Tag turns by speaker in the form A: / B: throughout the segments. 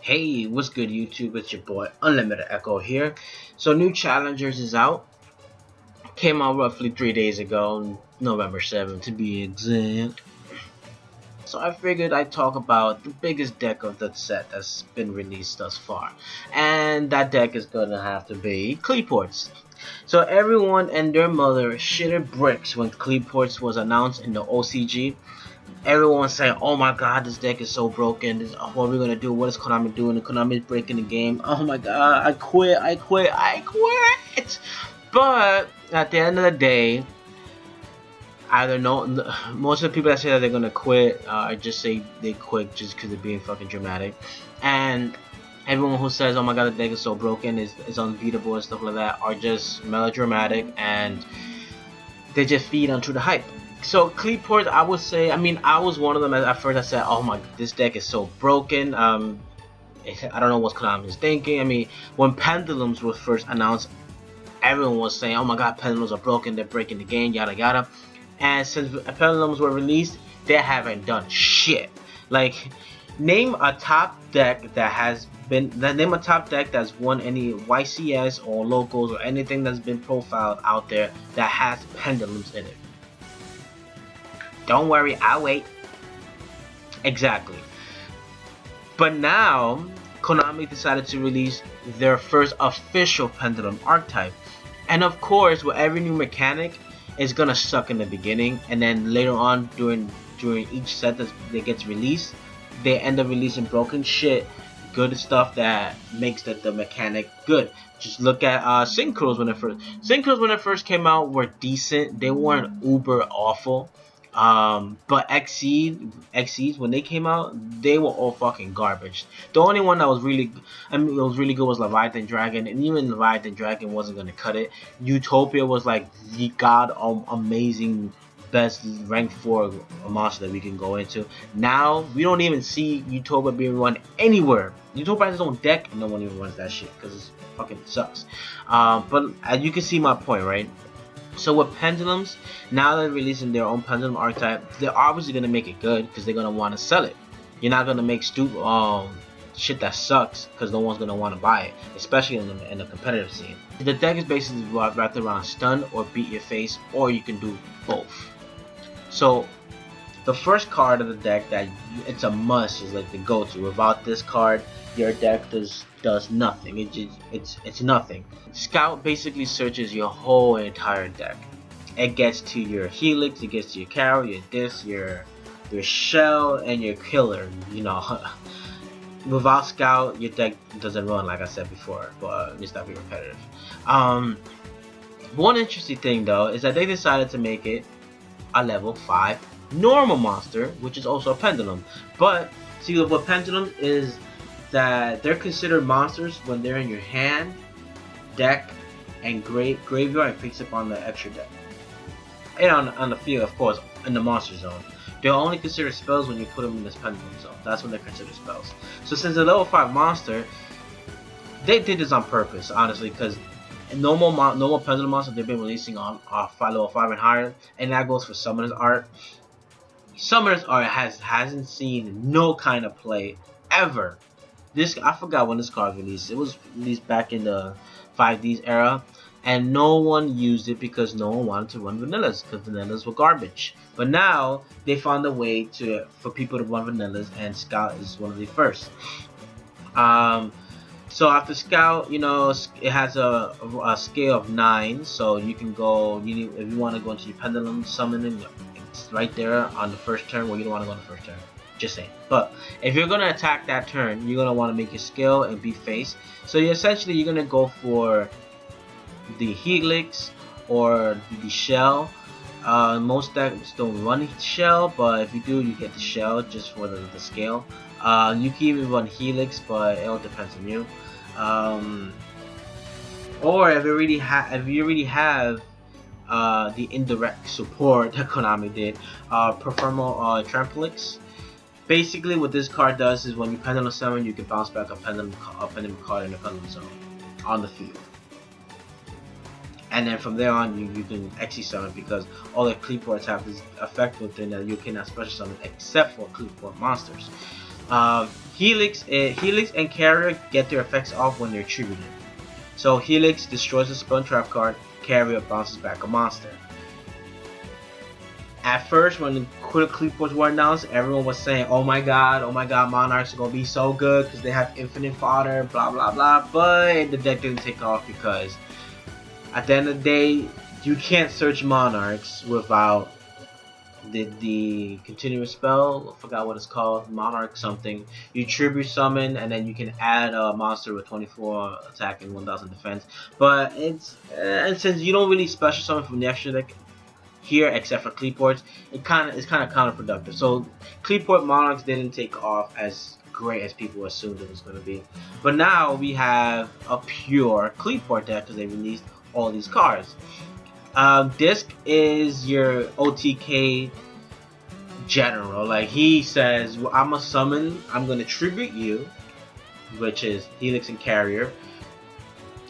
A: Hey, what's good YouTube? It's your boy Unlimited Echo here. So New Challengers is out. Came out roughly 3 days ago, November 7th to be exact. So I figured I'd talk about the biggest deck of the set that's been released thus far. And that deck is gonna have to be Qliphorts. So everyone and their mother shitted bricks when Qliphorts was announced in the OCG. Everyone saying, "Oh my God, this deck is so broken. What are we gonna do? What is Konami doing? Konami is breaking the game. Oh my God, I quit! I quit! I quit!" But at the end of the day, either no, most of the people that say that they're gonna quit, just say they quit just because they're being fucking dramatic, and everyone who says, "Oh my God, the deck is so broken, is unbeatable" and stuff like that, are just melodramatic and they just feed onto the hype. So Qliphoort, I would say, I was one of them at first. I said, "Oh my, this deck is so broken." I don't know what Konami is thinking. When Pendulums was first announced, everyone was saying, "Oh my God, Pendulums are broken. They're breaking the game, yada yada." And since Pendulums were released, they haven't done shit. Like, name a top deck name a top deck that's won any YCS or locals or anything that's been profiled out there that has Pendulums in it. Don't worry, I'll wait. Exactly. But now, Konami decided to release their first official Pendulum archetype. And of course, with every new mechanic, it's gonna suck in the beginning, and then later on during each set that gets released, they end up releasing broken shit, good stuff that makes the mechanic good. Just look at Synchros when it first came out were decent. They weren't uber awful. But XCs when they came out, they were all fucking garbage. The only one that was really, it was really good was Leviathan Dragon, and even Leviathan Dragon wasn't gonna cut it. Utopia was like the amazing best rank 4 monster that we can go into. Now we don't even see Utopia being run anywhere. Utopia has its own deck, and no one even runs that shit because it fucking sucks. But as you can see my point, right? So with Pendulums, now they're releasing their own Pendulum archetype. They're obviously gonna make it good because they're gonna want to sell it. You're not gonna make shit that sucks because no one's gonna want to buy it, especially in the competitive scene. The deck is basically wrapped around stun or beat your face, or you can do both. So the first card of the deck that it's a must is like the go-to. Without this card, your deck does nothing. It's nothing. Scout basically searches your whole entire deck. It gets to your Helix, it gets to your carry, your disc, your shell, and your killer. You know, without Scout, your deck doesn't run, like I said before. But it's not be repetitive. One interesting thing though is that they decided to make it a level 5 normal monster, which is also a Pendulum. But see, what Pendulum is that they're considered monsters when they're in your hand, deck, and graveyard, and picks up on the extra deck. And on the field, of course, in the monster zone. They're only considered spells when you put them in this Pendulum zone. That's when they're considered spells. So since a level 5 monster, they did this on purpose, honestly, because normal Pendulum monsters they've been releasing on level 5 and higher, and that goes for Summoner's Art. Summoner's Art hasn't seen no kind of play ever. I forgot when this card was released. It was released back in the 5Ds era, and no one used it because no one wanted to run vanillas because vanillas were garbage. But now they found a way for people to run vanillas, and Scout is one of the first. So after Scout, you know, it has a scale of 9, so you can go. If you want to go into your Pendulum summoning, it's right there on the first turn. Well, you don't want to go on the first turn. Just saying. But if you're gonna attack that turn, you're gonna want to make your skill and be face. So you're gonna go for the Helix or the Shell. Most decks don't run Shell, but if you do, you get the Shell just for the scale. You can even run Helix, but it all depends on you. Or if you already have the indirect support that Konami did, Performo Trampolix. Basically, what this card does is when you Pendulum summon, you can bounce back a Pendulum card in the Pendulum zone on the field. And then from there on, you can XC summon because all the Qliphorts have this effect within that you cannot special summon except for Qliphort monsters. Helix and Carrier get their effects off when they're tributed. So Helix destroys the spell and trap card, Carrier bounces back a monster. At first, when the Qliphoorts were announced, everyone was saying, oh my god, Monarchs are going to be so good because they have infinite fodder, blah blah blah, but the deck didn't take off because at the end of the day, you can't search Monarchs without the continuous spell. I forgot what it's called, Monarch something. You tribute summon and then you can add a monster with 24 attack and 1000 defense. But it's and since you don't really special summon from the extra deck here except for Qliphorts, it's kind of counterproductive. So Qliphort Monarchs didn't take off as great as people assumed it was going to be. But now we have a pure Qliphort deck because they released all these cards. Disc is your OTK general. Like he says, well, I'm a summon, I'm gonna tribute you, which is Helix and Carrier.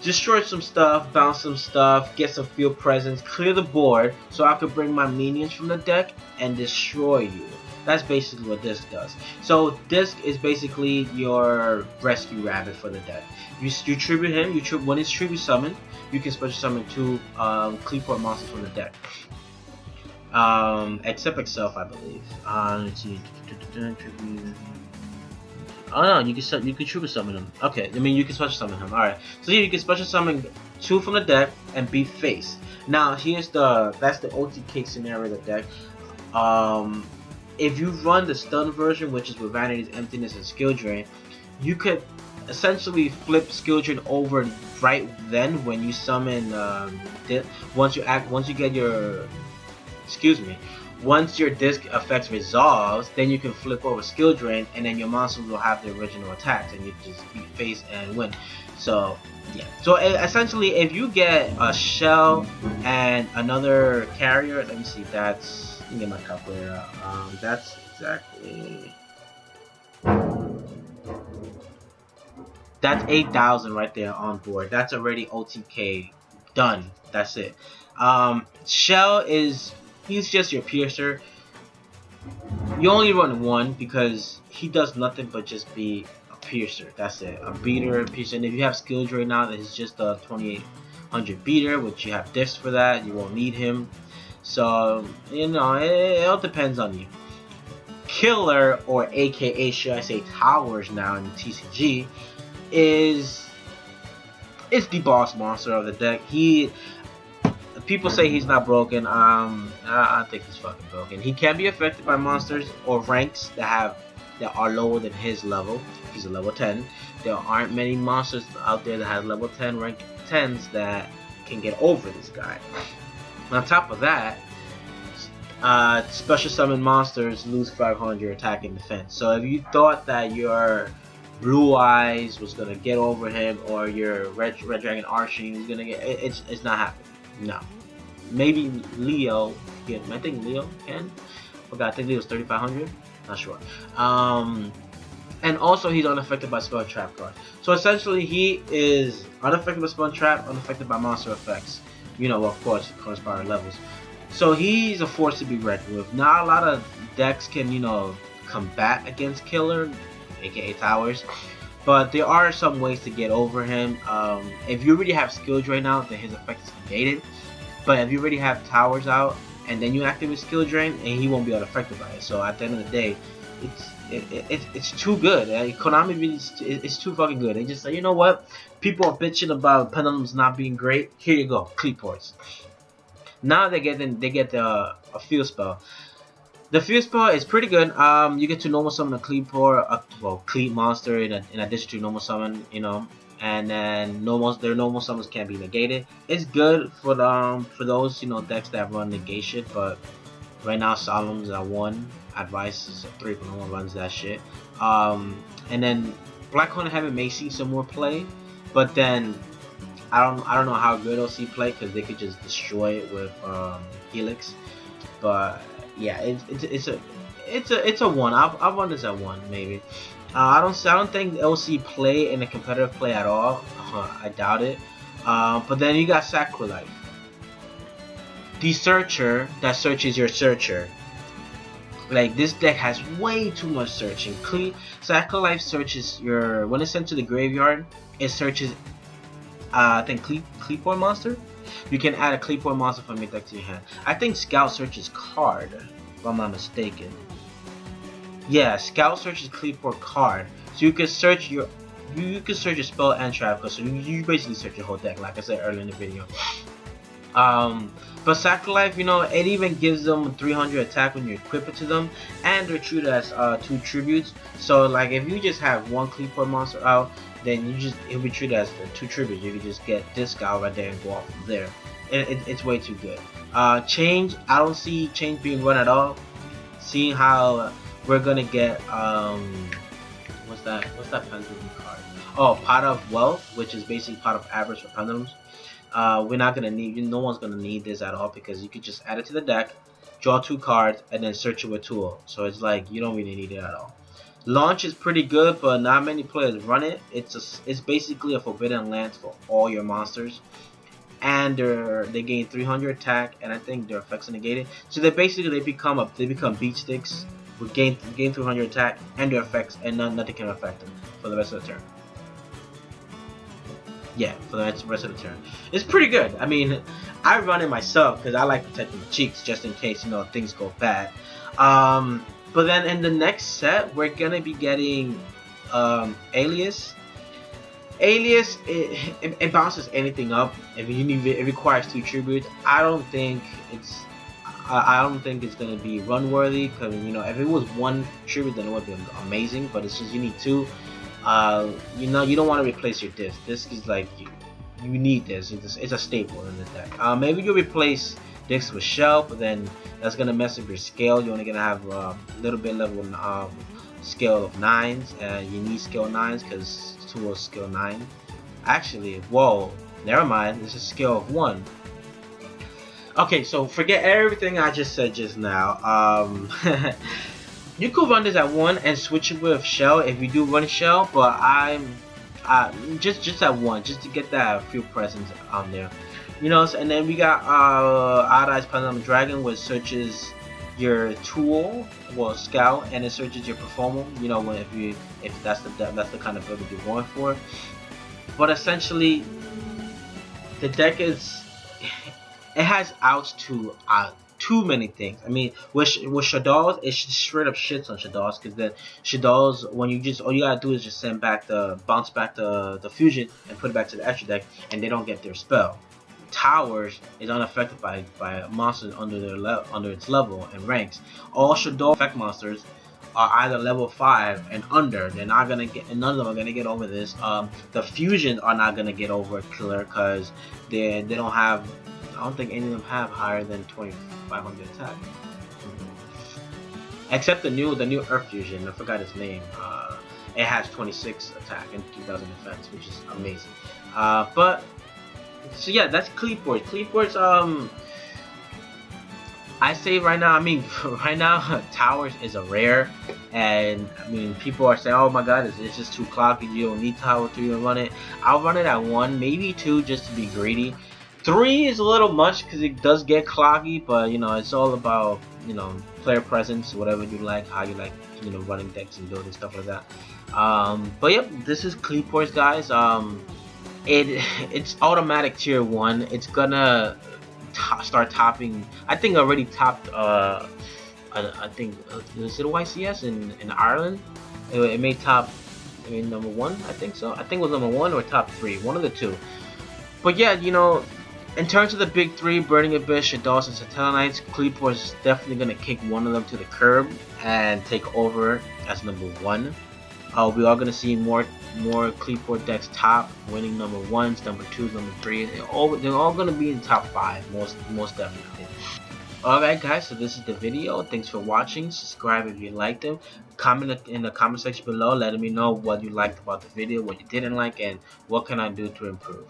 A: Destroy some stuff, bounce some stuff, get some field presence, clear the board so I could bring my minions from the deck and destroy you. That's basically what Disc does. So Disc is basically your rescue rabbit for the deck. You tribute him, when it's tribute summoned, you can special summon 2 Qliphort monsters from the deck. Except itself, I believe. Let's see. Oh no, you can tribute summon him. Okay, I mean you can special summon him. Alright. So here you can special summon 2 from the deck and beat face. Now that's the OTK scenario of the deck. If you run the stun version, which is with Vanity's Emptiness and Skill Drain, you could essentially flip Skill Drain over right then when you summon once your disc effects resolves, then you can flip over Skill Drain and then your monsters will have the original attacks and you just beat face and win. So yeah, so essentially if you get a shell and another carrier, let me see, let me get my calculator out. That's exactly, that's 8,000 right there on board. That's already OTK done. That's it. Shell he's just your piercer. You only run 1 because he does nothing but just be a piercer. That's it. A beater, a piercer. And if you have skill drain now, that is just a 2800 beater, which you have discs for that. You won't need him. So it all depends on you. Killer, or AKA should I say Towers now in the TCG, is the boss monster of the deck. People say he's not broken. I think he's fucking broken. He can be affected by monsters or ranks that are lower than his level. He's a level 10. There aren't many monsters out there that have level 10 rank 10s that can get over this guy. On top of that, special summon monsters lose 500 attack and defense. So if you thought that your Blue Eyes was gonna get over him, or your Red Dragon Arching was gonna get, it's not happening. No. Maybe Leo. Yeah, I think Leo can. I think Leo's 3,500. Not sure. And also he's unaffected by spell and trap cards. So essentially he is unaffected by spell and trap, unaffected by monster effects. Of course, corresponding levels. So he's a force to be reckoned with. Not a lot of decks can, combat against Killer, aka Towers. But there are some ways to get over him. If you already have Skill Drain out, then his effect is negated. But if you already have Towers out, and then you activate Skill Drain, and he won't be unaffected by it. So at the end of the day, it's too good. Konami really, it's too fucking good. They just say, you know what? People are bitching about Pendulums not being great. Here you go, Qliphorts. Now they get a field spell. The field spell is pretty good. You get to normal summon a Qliphort, Qlip monster in addition to normal summon, and then their normal summons can't be negated. It's good for those decks that run negation, but right now Solemn's at 1. Advice is a 3, but no one runs that shit. And then Black Hornet Heaven may see some more play, but then I don't know how good they'll see play because they could just destroy it with Helix. But yeah, it's a 1. I'll run this at 1 maybe. I don't think they'll see play in a competitive play at all. I doubt it. But then you got Sacrolife, the searcher that searches your searcher. Like, this deck has way too much searching. Sacrifice searches your, when it's sent to the graveyard, it searches I think Qliphoort monster. You can add a Qliphoort monster from your deck to your hand. I think Scout searches card, if I'm not mistaken. Yeah, Scout searches Qliphoort card, so you can search your spell and trap. So you basically search your whole deck, like I said earlier in the video. But Sacrifice, you know, it even gives them 300 attack when you equip it to them, and they're treated as 2 tributes. So like if you just have one Qliphoort monster out, then it'll be treated as 2 tributes. You can just get this guy right there and go off from there. It's way too good. Change, I don't see change being run at all. Seeing how we're gonna get what's that pendulum card? Oh, Pot of Wealth, which is basically Pot of Average for pendulums. We're not gonna need, no one's gonna need this at all, because you could just add it to the deck, draw 2 cards, and then search it with tool. So it's like you don't really need it at all. Launch is pretty good, but not many players run it. It's basically a forbidden lance for all your monsters, and they gain 300 attack, and I think their effects are negated. So they become beat sticks with gain 300 attack and their effects, and nothing can affect them for the rest of the turn. Yeah, for the rest of the turn. It's pretty good. I mean, I run it myself because I like protecting the cheeks just in case, you know, things go bad. But then in the next set, we're gonna be getting Alias. Alias, it bounces anything up. If you need it requires 2 tributes. I don't think it's gonna be run worthy, because you know, if it was 1 tribute, then it would be amazing. But it's just you need 2. You know, you don't want to replace your disc. Disc is like you need this. It's a staple in the deck. Maybe you replace disc with shell, but then that's gonna mess up your scale. You're only gonna have a little bit level scale of 9s, and you need scale 9s because 2 is scale 9. Actually, whoa, never mind. This is scale of 1. Okay, so forget everything I just said just now. You could run this at 1 and switch it with shell if you do run shell, but I'm just at 1, just to get that few presence on there, you know. And then we got Odd Eyes Pendulum Dragon, which searches your tool, well, Scout, and it searches your performer. You know, if that's the kind of build that you're going for. But essentially, the deck it has outs to too many things. I mean, with Shadows, it straight up shits on Shadows, because then Shadows, when all you gotta do is just bounce back the fusion and put it back to the extra deck, and they don't get their spell. Towers is unaffected by monsters under its level and ranks. All Shadow effect monsters are either level 5 and under. They're not gonna get, and none of them are gonna get over this. The fusions are not gonna get over Killer, because they don't have. I don't think any of them have higher than 2,500 attack. Except the new Earth Fusion. I forgot its name. It has 26 attack and 2,000 defense, which is amazing. But so yeah, that's Qliphort. Qliphorts. I say right now. I mean, right now, Towers is a rare, and I mean, people are saying, "Oh my God, it's just too clocky. You don't need Tower to even run it." I'll run it at 1, maybe 2, just to be greedy. 3 is a little much because it does get cloggy, but you know, it's all about, you know, player presence, whatever you like, how you like, you know, running decks and building stuff like that. But yep, this is Qliphorts, guys. It's automatic tier 1. It's gonna start topping. I think already topped. I think is it YCS in Ireland? It may top. I mean, number 1. I think so. I think it was number 1 or top 3, one of the 2. But yeah, you know. In terms of the big 3, Burning Abyss, Shadows, and Satellite Knights, Qliphort is definitely going to kick one of them to the curb and take over as number 1. We are going to see more Qliphort decks top, winning number 1s, number 2s, number 3s. They're all going to be in top 5, most definitely. Alright guys, so this is the video. Thanks for watching. Subscribe if you liked it. Comment in the comment section below letting me know what you liked about the video, what you didn't like, and what can I do to improve.